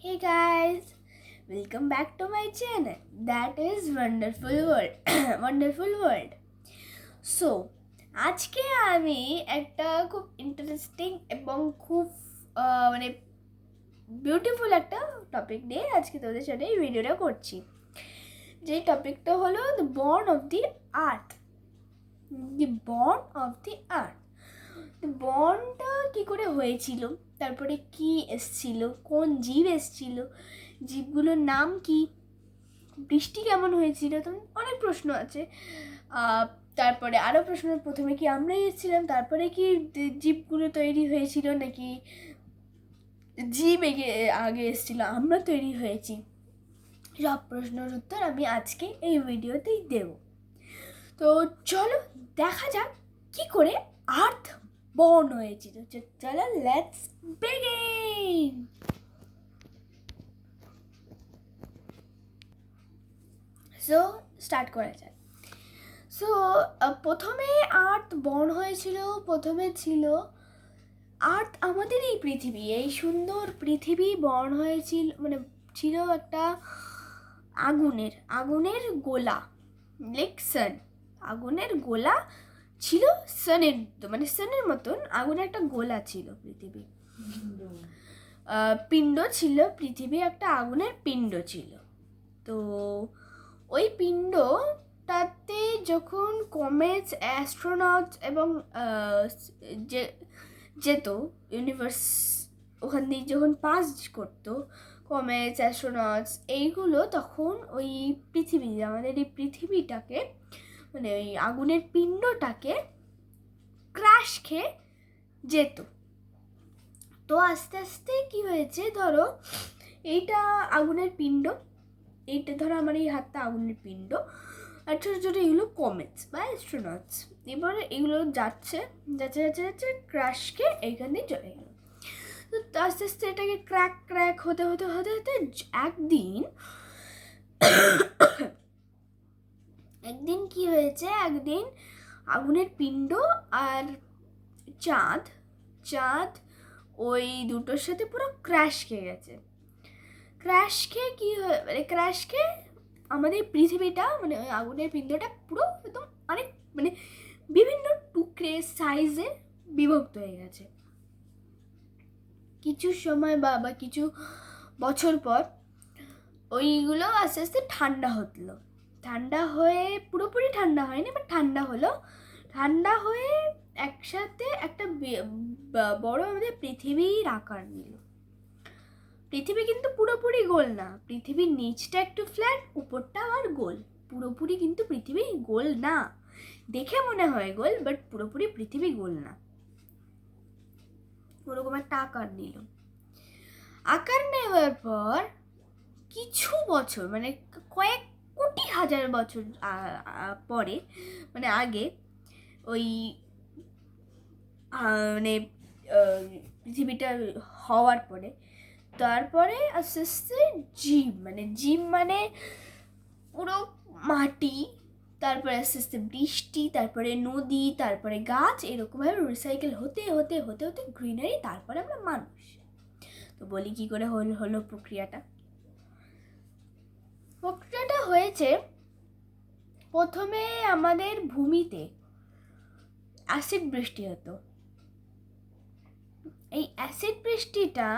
Hey guys, welcome back to my channel. That is Wonderful World. Wonderful World. So, আজকে আমি একটা খুব interesting এবং খুব মানে বিউটিফুল একটা টপিক নিয়ে আজকে তোদের সাথে এই ভিডিওটা করছি। যে টপিকটা হলো the born of the earth. The born of the earth. বর্নটা কী করে হয়েছিল, তারপরে কি এসছিল, কোন জীব এসছিল, জীবগুলোর নাম কি, বৃষ্টি কেমন হয়েছিল, তখন অনেক প্রশ্ন আছে। তারপরে আরও প্রশ্ন, প্রথমে কি আমরাই এসেছিলাম, তারপরে কি জীবগুলো তৈরি হয়েছিল, নাকি জীব আগে এসেছিল, আমরা তৈরি হয়েছি। সব প্রশ্নের উত্তর আমি আজকে এই ভিডিওতেই দেব। তো চলো দেখা যাক কি করে আর্থ বর্ন হয়েছিল। চলো লেটস বিগিন। সো স্টার্ট করা যাক। সো প্রথমে আর্থ বর্ন হয়েছিল, প্রথমে ছিল আর্থ, আমাদের এই পৃথিবী, এই সুন্দর পৃথিবী বর্ন হয়েছিল, মানে ছিল একটা আগুনের গোলা, লাইক সান। আগুনের গোলা ছিল, সানের মতন আগুনের একটা গোলা ছিল পৃথিবী, পিণ্ড ছিল পৃথিবী, একটা আগুনের পিণ্ড ছিল। তো ওই পিণ্ডটাতে যখন কমেটস, অ্যাস্ট্রোনটস এবং যেত ইউনিভার্স, ওখান দিয়ে যখন পাস করতো কমেটস, অ্যাস্ট্রোনটস এইগুলো, তখন ওই পৃথিবী, আমাদের এই পৃথিবীটাকে, মানে ওই আগুনের পিণ্ডটাকে ক্র্যাশ খেয়ে যেত। তো আস্তে আস্তে কি হয়েছে, ধরো এইটা আগুনের পিণ্ড, এইটা ধরো আমার এই হাতটা আগুনের পিণ্ড, আর ছোটো ছোটো এগুলো কমেটস বা অ্যাস্ট্রোনটস। এবারে এগুলো যাচ্ছে ক্র্যাশ খেয়ে এইখান দিয়ে চলে গেল। তো আস্তে আস্তে এটাকে ক্র্যাক হতে একদিন কি হয়েছে, একদিন আগুনের পিণ্ড আর চাঁদ ওই দুটোর সাথে পুরো ক্র্যাশ খেয়ে গেছে। ক্র্যাশ খেয়ে আমাদের পৃথিবীটা, মানে ওই আগুনের পিণ্ডটা পুরো একদম অনেক, মানে বিভিন্ন টুকরে সাইজে বিভক্ত হয়ে গেছে। কিছু সময় বা কিছু বছর পর ওইগুলো আস্তে আস্তে ঠান্ডা হয়ে, পুরোপুরি ঠান্ডা হয়নি, বাট ঠান্ডা হয়ে একসাথে একটা বড় আমাদের পৃথিবীর আকার নিল। পৃথিবী কিন্তু পুরোপুরি গোল না, পৃথিবীর নিচটা একটু ফ্ল্যাট, উপরটা আবার গোল। পুরোপুরি কিন্তু পৃথিবী গোল না, দেখে মনে হয় গোল, বাট পুরোপুরি পৃথিবী গোল না। ওরকম একটা আকার নিল। আকার নেওয়ার পর কিছু বছর, মানে কয়েক কোটি হাজার বছর পরে, মানে আগে, ওই মানে পৃথিবীটা হওয়ার পরে, তারপরে আস্তে আস্তে জীব মানে পুরো মাটি, তারপরে আস্তে আস্তে বৃষ্টি, তারপরে নদী, তারপরে গাছ, এরকমভাবে রিসাইকেল হতে গ্রিনারি, তারপরে আমরা মানুষ। তো বলি কি করে হলো প্রক্রিয়াটা হয়েছে। প্রথমে আমাদের ভূমিতে অ্যাসিড বৃষ্টি হতো। এই অ্যাসিড বৃষ্টিটা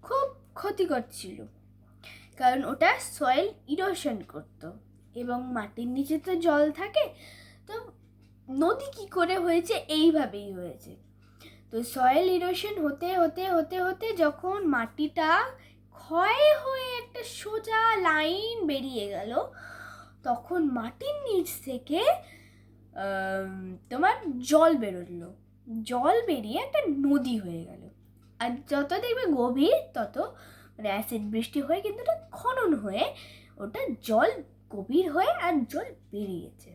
খুব ক্ষতিকর ছিল, কারণ ওটা সয়েল ইরোশন করতো, এবং মাটির নিচে তো জল থাকে। তো নদী কি করে হয়েছে, এইভাবেই হয়েছে। তো সয়েল ইরোশন হতে যখন মাটিটা ক্ষয় হয়ে একটা সোজা লাইন বেরিয়ে গেল, তখন মাটির নিচ থেকে তোমার জল বেরিয়ে একটা নদী হয়ে গেল। আর যত দেখবে গভীর, তত মানে অ্যাসিড বৃষ্টি হয়ে কিন্তু ওটা খনন হয়ে ওটা জল গভীর হয়ে আর জল বেরিয়েছে।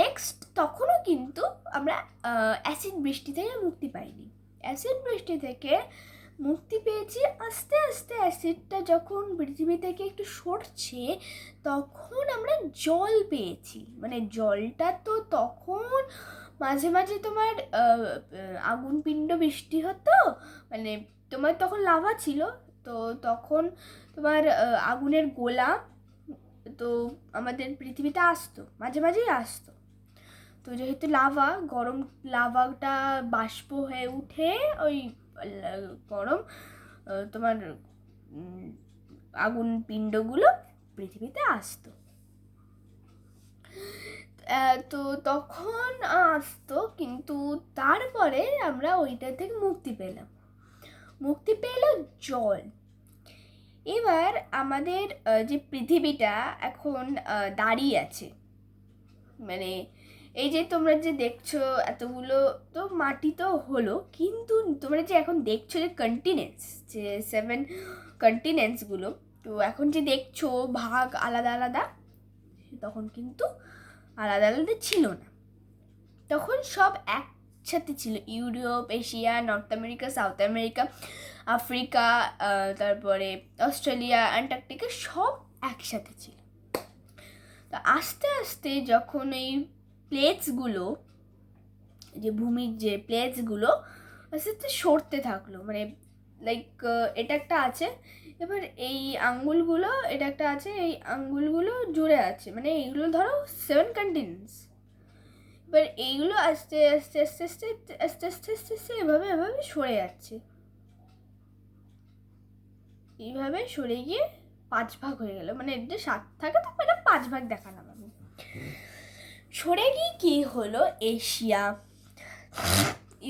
নেক্সট তখনও কিন্তু আমরা অ্যাসিড বৃষ্টি থেকে মুক্তি পাইনি। অ্যাসিড বৃষ্টি থেকে মুক্তি পেয়েছি। আস্তে আস্তে অ্যাসিডটা যখন পৃথিবী থেকে একটু সরছে তখন আমরা জল পেয়েছি। মানে জলটা তো তখন মাঝে মাঝে তোমার আগুন পিণ্ড বৃষ্টি হতো, মানে তোমার তখন লাভা ছিল, তো তখন তোমার আগুনের গোলা তো আমাদের পৃথিবীতে আসতো, মাঝে মাঝেই আসতো। তো যেহেতু লাভা, গরম লাভাটা বাষ্প হয়ে উঠে ওই গরম তোমার আগুন পিণ্ডগুলো পৃথিবীতে আসতো। তো তখন আসতো, কিন্তু তারপরে আমরা ওইটা থেকে মুক্তি পেল জল। এবার আমাদের যে পৃথিবীটা এখন দাঁড়িয়ে আছে, মানে এই যে তোমরা যে দেখছো এতগুলো তো মাটি তো হলো, কিন্তু তোমরা যে এখন দেখছো যে কন্টিনেন্টস, যে 7 কন্টিনেন্টসগুলো, তো এখন যে দেখছো ভাগ আলাদা আলাদা, তখন কিন্তু আলাদা আলাদা ছিল না। তখন সব একসাথে ছিল, Europe, Asia, north America, south America, Africa, তারপরে অস্ট্রেলিয়া, অ্যান্টার্কটিকা, সব একসাথে ছিল। তো আস্তে আস্তে যখন এই প্লেটসগুলো, যে ভূমির যে প্লেটসগুলো আস্তে আস্তে সরতে থাকলো, মানে লাইক এটা একটা আছে, এবার এই আঙ্গুলগুলো, এটা একটা আছে, এই আঙ্গুলগুলো জুড়ে আছে, মানে এইগুলো ধরো 7 কন্টিনেন্টস। এবার এইগুলো আস্তে আস্তে আস্তে আস্তে আস্তে আস্তে আস্তে আস্তে এভাবে এভাবে সরে যাচ্ছে, এইভাবে সরে গিয়ে 5 ভাগ হয়ে গেল। মানে যে 7 থাকে তো এটা 5 ভাগ দেখালাম আমি। সরে গিয়ে কি হলো, Asia,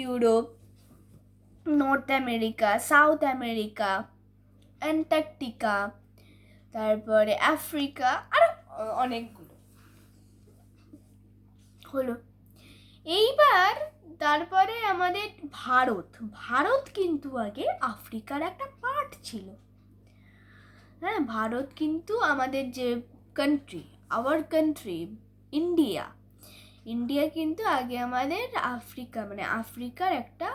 Europe, north America, south America, Antarctica, তারপরে আফ্রিকা, আরো অনেকগুলো হলো। এইবার তারপরে আমাদের ভারত কিন্তু আগে আফ্রিকার একটা পার্ট ছিল। হ্যাঁ, ভারত কিন্তু আমাদের যে কান্ট্রি, আওয়ার কান্ট্রি ইন্ডিয়া কিন্তু আগে আমাদের আফ্রিকা, মানে আফ্রিকার একটা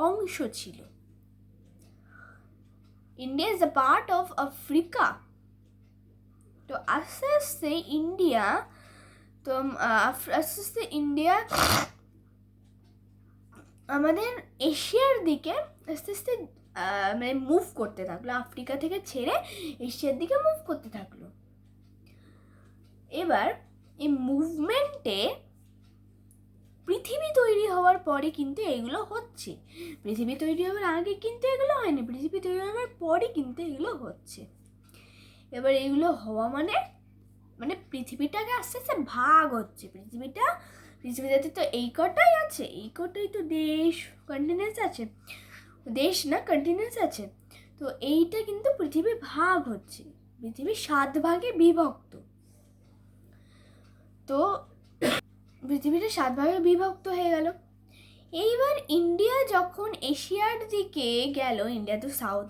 অংশ ছিল। India is a part of Africa. তো আস্তে আস্তে ইন্ডিয়া আমাদের এশিয়ার দিকে আস্তে আস্তে মানে মুভ করতে থাকলো, আফ্রিকা থেকে ছেড়ে এশিয়ার দিকে মুভ করতে থাকলো। এবার এই মুভমেন্টে পৃথিবী তৈরি হওয়ার পরে কিন্তু এগুলো হচ্ছে, পৃথিবী তৈরি হওয়ার আগে কিন্তু এগুলো হয়নি, পৃথিবী তৈরি হওয়ার পরে কিন্তু এগুলো হচ্ছে। এবার এগুলো হওয়া মানে পৃথিবীটাকে আস্তে আস্তে ভাগ হচ্ছে। পৃথিবীতে তো এই কটাই আছে, এই কটাই তো দেশ, কন্টিনেন্টস আছে, দেশ না কন্টিনেন্টস আছে। তো এইটা কিন্তু পৃথিবী ভাগ হচ্ছে, পৃথিবী 7 ভাগে বিভক্ত। তো পৃথিবীটা 7 ভাগে বিভক্ত হয়ে গেল। এইবার ইন্ডিয়া যখন এশিয়ার দিকে গেল, ইন্ডিয়া তো সাউথ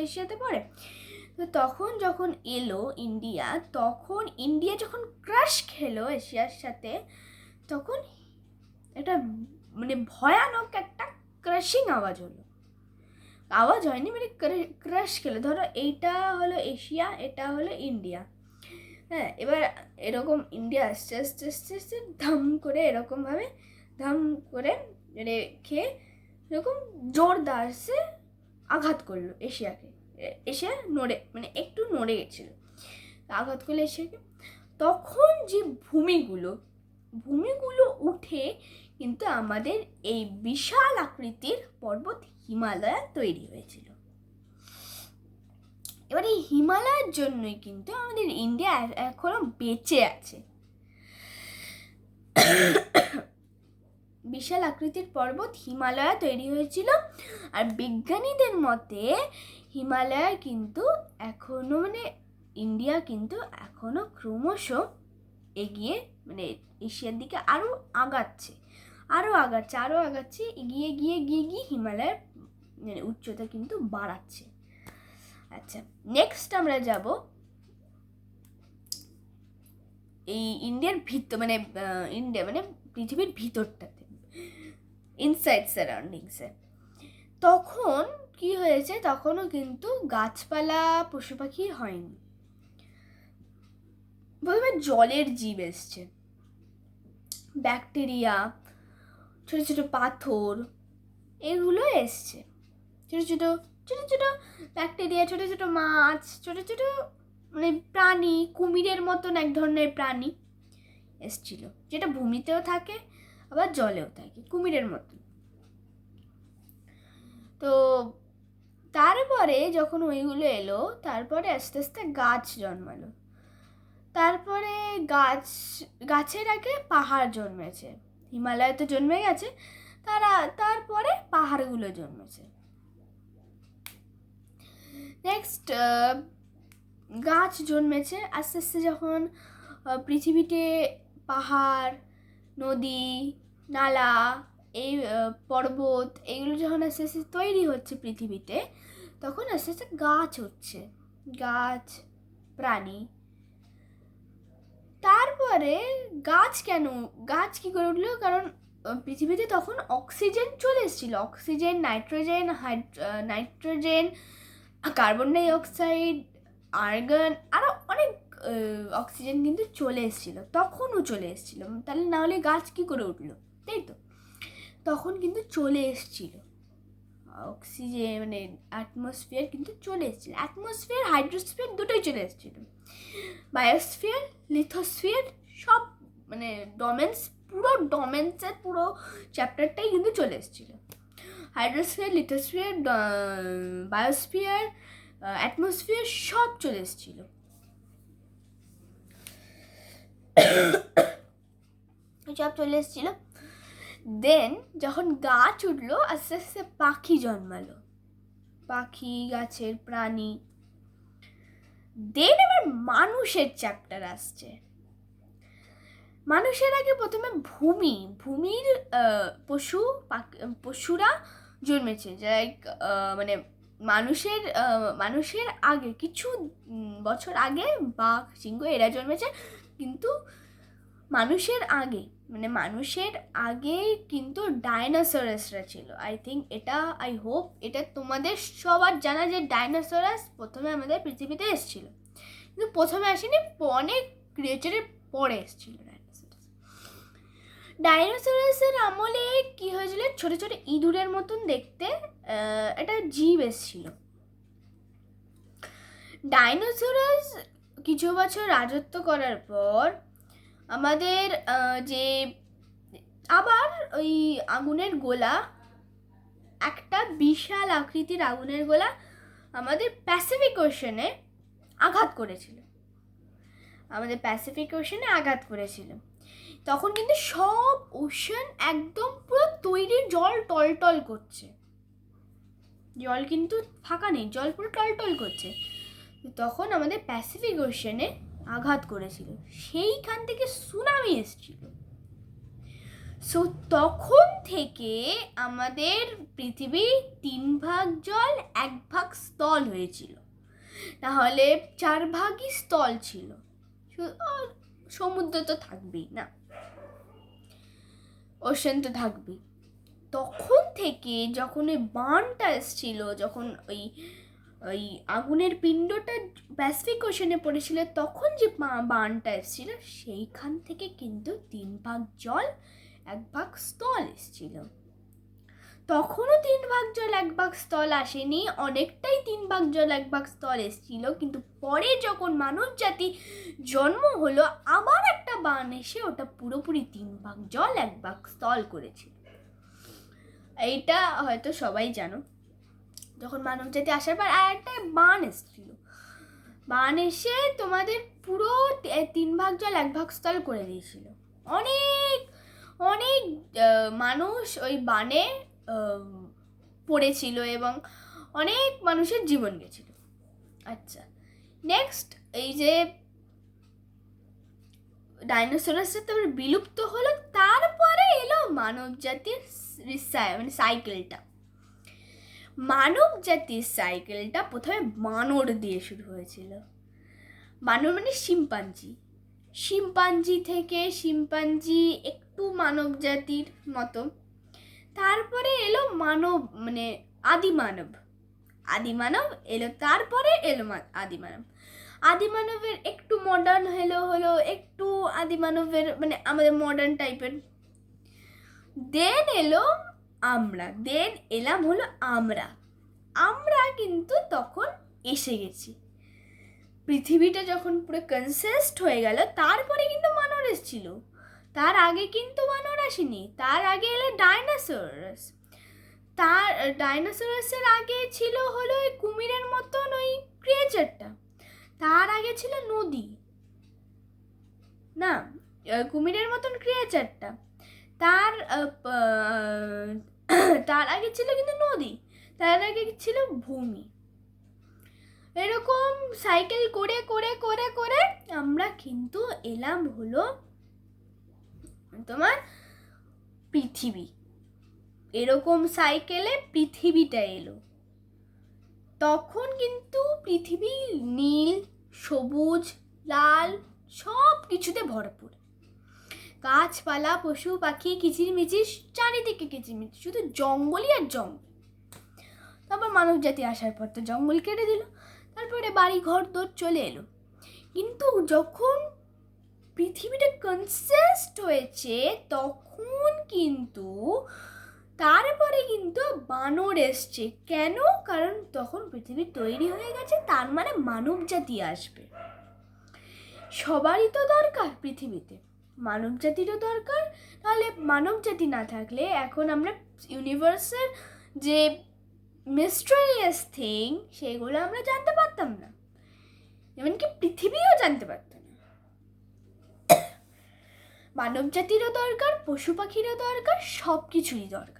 এশিয়াতে পড়ে, তো তখন যখন এলো ইন্ডিয়া, তখন ইন্ডিয়া যখন ক্রাশ খেলো এশিয়ার সাথে, তখন এটা মানে ভয়ানক একটা ক্রাশিং আওয়াজ হয়নি, মানে ক্রাশ খেলো। ধরো এইটা হলো এশিয়া, এটা হলো ইন্ডিয়া, হ্যাঁ। এবার এরকম ইন্ডিয়া আস্তে আস্তে আস্তে আস্তে ধাম করে রেখে এরকম জোরদার সে আঘাত করলো এশিয়াকে। এশিয়া মানে একটু নড়ে গেছিল, আঘাত করলো এশিয়াকে। তখন যে ভূমিগুলো উঠে কিন্তু আমাদের এই বিশাল আকৃতির পর্বত হিমালয় তৈরি হয়েছিল। এবার এই হিমালয়ের জন্যই কিন্তু আমাদের ইন্ডিয়া এখনো বেঁচে আছে। বিশাল আকৃতির পর্বত হিমালয় তৈরি হয়েছিল। আর বিজ্ঞানীদের মতে হিমালয় কিন্তু এখনো, মানে ইন্ডিয়া কিন্তু এখনো ক্রমশ এগিয়ে, মানে এশিয়ার দিকে আরো আগাচ্ছে, এগিয়ে গিয়ে হিমালয়ের মানে উচ্চতা কিন্তু বাড়াচ্ছে। আচ্ছা, নেক্সট আমরা যাব এই ইন্ডিয়ার ইন্ডিয়া মানে পৃথিবীর ভিতরটাতে, ইনসাইড সারাউন্ডিংসে। তখন কি হয়েছে, তখনও কিন্তু গাছপালা পশু পাখি হয়নি। প্রথমে জলের জীব এসছে, ব্যাকটেরিয়া, ছোট ছোট পাথর, এগুলো এসছে। ছোট ছোট ছোট ছোট ব্যাকটেরিয়া, ছোট ছোট মাছ, ছোট ছোট মানে প্রাণী, কুমিরের মতন এক ধরনের প্রাণী এসছিল, যেটা ভূমিতেও থাকে আবার জলেও থাকে, কুমিরের মতন। তো তারপরে যখন ওইগুলো এলো, তারপরে আস্তে আস্তে গাছ জন্মালো। তারপরে গাছের আগে পাহাড় জন্মেছে, হিমালয় তো জন্মে গেছে, তারপরে পাহাড়গুলো জন্মেছে। নেক্সট গাছ জন্মেছে আস্তে আস্তে। যখন পৃথিবীতে পাহাড়, নদী, নালা, এই পর্বত, এইগুলো যখন আস্তে আস্তে তৈরি হচ্ছে পৃথিবীতে, তখন আস্তে আস্তে গাছ হচ্ছে, গাছ, প্রাণী। তারপরে গাছ কি করে উঠলো? কারণ পৃথিবীতে তখন অক্সিজেন চলে এসেছিল, oxygen, nitrogen, carbon die oxide, argon, আরও অনেক অক্সিজেন কিন্তু চলে এসেছিলো, তখনও চলে এসেছিলো। তাহলে না হলে গাছ কি করে উঠলো, তাই তো? তখন কিন্তু চলে এসেছিল অক্সিজেন, মানে অ্যাটমসফিয়ার কিন্তু চলে এসেছিল, অ্যাটমসফিয়ার, হাইড্রোস্ফিয়ার দুটোই চলে এসেছিল, বায়োস্ফিয়ার, লিথোস্ফিয়ার, সব মানে ডোমেন্সের পুরো চ্যাপ্টারটাই কিন্তু চলে এসেছিল। হাইড্রোস্ফিয়ার, লিথোস্ফিয়ার, বায়োস্ফিয়ার, অ্যাটমসফিয়ার সব চলে এসেছিল। সব চলে এসেছিল। দেন যখন গাছ উঠলো, আস্তে আস্তে পাখি জন্মালো, পাখি, গাছের প্রাণী। দেন এবার মানুষের চ্যাপ্টার আসছে। মানুষের আগে প্রথমে ভূমির পশুরা জন্মেছে, লাইক মানে মানুষের আগে কিছু বছর আগে বাঘ, সিংহ এরা জন্মেছে। কিন্তু মানুষের আগে কিন্তু ডাইনোসরাসরা ছিল। আই হোপ এটা তোমাদের সবার জানা, যে ডাইনোসরাস প্রথমে আমাদের পৃথিবীতে এসেছিল, কিন্তু প্রথমে আসেনি, অনেক ক্রিয়েচারের পরে এসেছিল ডাইনোসরাসের আমলে। কি হয়েছিল, ছোট ছোট ইঁদুরের মতন দেখতে একটা জীব এসেছিল। ডাইনোসরাস কিছু বছর রাজত্ব করার পর আমাদের যে আবার ওই আগুনের গোলা, একটা বিশাল আকৃতির আগুনের গোলা আমাদের প্যাসিফিক ওশনে আঘাত করেছিল, তখন কিন্তু সব ওশান একদম পুরো তৈরি, জল টলটল করছে, জল কিন্তু ফাঁকা নেই, জল পুরো টলটল করছে। তখন আমাদের প্যাসিফিক ওশানে আঘাত করেছিল, সেইখান থেকে সুনামি এসেছিল। সো তখন থেকে আমাদের পৃথিবী 3 ভাগ জল, 1 ভাগ স্থল হয়েছিল, তাহলে 4 ভাগই স্থল ছিল। সমুদ্র তো থাকবেই না, ওশান তো থাকবেই। তখন থেকে যখন ওই বানটা এসেছিল, যখন ওই আগুনের পিণ্ডটা প্যাসিফিক ওশানে পড়েছিল, তখন যে বানটা এসেছিল, সেইখান থেকে কিন্তু 3 ভাগ জল, 1 ভাগ স্থল এসেছিল। তখনও 3 ভাগ জল 1 ভাগ স্থল আসেনি, অনেকটাই 3 ভাগ জল 1 ভাগ স্থল এসেছিল। কিন্তু পরে যখন মানব জাতি জন্ম হলো, আবার একটা বান এসে ওটা পুরোপুরি 3 ভাগ জল 1 ভাগ স্থল করেছিল। এইটা হয়তো সবাই জানো। যখন মানব জাতি আসার পর আর একটা বান এসেছিল, বান এসে তোমাদের পুরো 3 ভাগ জল 1 ভাগ স্থল করে দিয়েছিল। অনেক অনেক মানুষ ওই বানে পড়েছিল এবং অনেক মানুষের জীবন গেছিল। আচ্ছা, নেক্সট এই যে ডাইনোসরাসটা তারপরে বিলুপ্ত হলো, তারপরে এলো মানব জাতির সাইকেলটা। মানব জাতির সাইকেলটা প্রথমে বানর দিয়ে শুরু হয়েছিল। বানর মানে শিম্পাঞ্জি থেকে একটু মানব জাতির মতো, তারপরে এলো আদিমানব। আদিমানব এলো, তারপরে এলো আদিমানব। আদিমানবের একটু মডার্ন হলো একটু আদিমানবের মানে আমাদের মডার্ন টাইপের। দেন এলো আমরা, দেন এলাম হলো আমরা। আমরা কিন্তু তখন এসে গেছি। পৃথিবীটা যখন পুরো কনসেস্ট হয়ে গেল, তারপরে কিন্তু বানর এসেছিল। তার আগে কিন্তু বানর আসেনি। তার আগে এলো ডাইনোসরস। তার ডাইনোসরাসের আগে ছিল হলো ওই কুমিরের মতন ওই ক্রিয়েচারটা। তার আগে ছিল নদী, না কুমিরের মতন ক্রিয়েচারটা। তার তার আগে ছিল কিন্তু নদী, তার আগে ছিল ভূমি। এরকম সাইকেল করে করে করে করে আমরা কিন্তু এলাম হলো তোমার পৃথিবী। এরকম সাইকেলে পৃথিবীটা এলো। তখন কিন্তু পৃথিবী নীল, সবুজ, লাল সব কিছুতে ভরপুর। গাছপালা, পশু পাখি, কিচিরমিচির, চারিদিকে কিচিরমিচির, শুধু জঙ্গলই আর জঙ্গল। তারপর মানব জাতি আসার পর তো জঙ্গল কেটে দিল, তারপরে বাড়ি ঘর দোর চলে এলো। কিন্তু যখন পৃথিবীটা কনসেস্ট হয়েছে তখন কিন্তু তারপরে কিন্তু বানর এসছে। কেন? কারণ তখন পৃথিবী তৈরি হয়ে গেছে, তার মানে মানব জাতি আসবে। সবারই তো দরকার পৃথিবীতে, মানব জাতিরও দরকার। তাহলে মানব জাতি না থাকলে এখন আমরা ইউনিভার্সের যে মিস্টেরিয়াস থিং সেগুলো আমরা জানতে পারতাম না, এমনকি পৃথিবীও জানতে পারতাম না। মানব জাতিরও দরকার, পশু পাখিরও দরকার, সব কিছুই দরকার।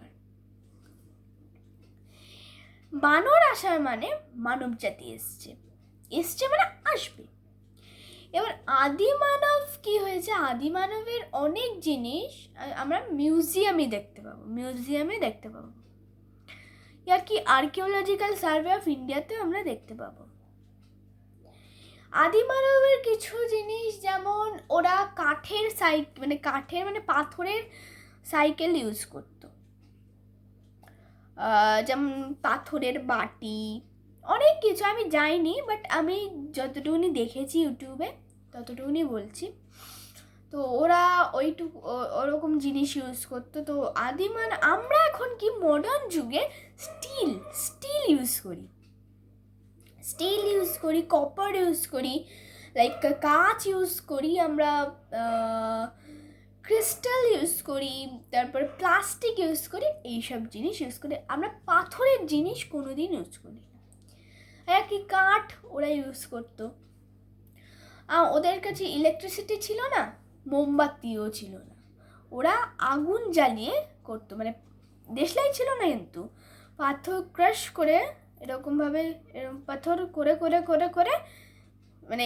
বানর আসার মানে মানব জাতি এসছে, এসছে মানে আসবে। এবার আদি মানব কি হয়েছে? আদি মানবের অনেক জিনিস আমরা মিউজিয়ামে দেখতে পাবো, ইয়া কি আর্কিওলজিক্যাল সার্ভে অফ ইন্ডিয়াতেও আমরা দেখতে পাবো। আদি মানবের কিছু জিনিস, যেমন ওরা কাঠের মানে পাথরের সাইকেল ইউজ করতো, যেমন পাথরের বাটি, অনেক কিছু আমি যাইনি, বাট আমি যতটুকুনি দেখেছি ইউটিউবে ততটুকুনি বলছি। তো ওরা ওরকম জিনিস ইউজ করতো। তো আমরা এখন কি মডার্ন যুগে স্টিল ইউজ করি, কপার ইউজ করি, লাইক কাঁচ ইউজ করি, আমরা ক্রিস্টাল ইউজ করি, তারপর প্লাস্টিক ইউজ করি, এইসব জিনিস ইউজ করি। আমরা পাথরের জিনিস কোনোদিন ইউজ করি না। একই কাঠ ওরা ইউজ করতো। ওদের কাছে ইলেকট্রিসিটি ছিল না, মোমবাতিও ছিল না, ওরা আগুন জ্বালিয়ে করতো। মানে দেশলাই ছিল না, কিন্তু পাথর ক্রাশ করে এরকম পাথর করে করে করে করে মানে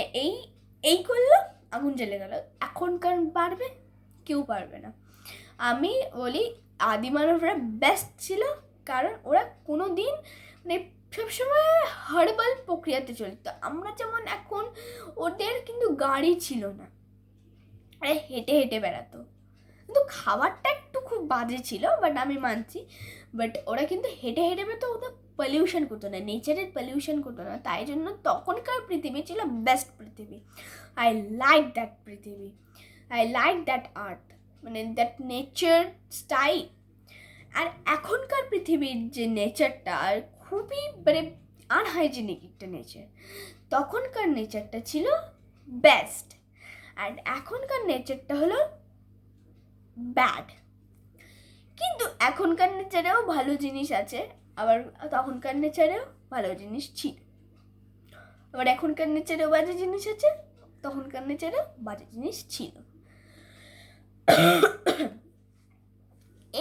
এই করলো, আগুন জ্বলে গেল। এখনকার পারবে? কেউ পারবে না। আমি বলি আদি মানবরা বেস্ট ছিল, কারণ ওরা কোনো দিন মানে সবসময় হার্বাল প্রক্রিয়াতে চলতো। আমরা যেমন এখন, ওদের কিন্তু গাড়ি ছিল না, হেঁটে হেঁটে বেড়াতো। কিন্তু খাবারটা একটু খুব বাজে ছিল, বাট আমি মানছি। বাট ওরা কিন্তু হেঁটে হেঁটে বেড়াতো, ওরা পলিউশন করতো না, নেচারের পলিউশন করতো না। তাই জন্য তখনকার পৃথিবী ছিল বেস্ট পৃথিবী। আই লাইক দ্যাট পৃথিবী, আই লাইক দ্যাট আর্থ, মানে দ্যাট নেচার স্টাইল। আর এখনকার পৃথিবীর যে নেচারটা খুবই মানে আনহাইজেনিক একটা নেচার। তখনকার নেচারটা ছিল বেস্ট, আর এখনকার নেচারটা হলো ব্যাড। কিন্তু এখনকার নেচারেও ভালো জিনিস আছে, আবার তখনকার নেচারেও ভালো জিনিস ছিল। আবার এখনকার নেচারেও বাজে জিনিস আছে, তখনকার নেচারেও বাজে জিনিস ছিল।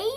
এই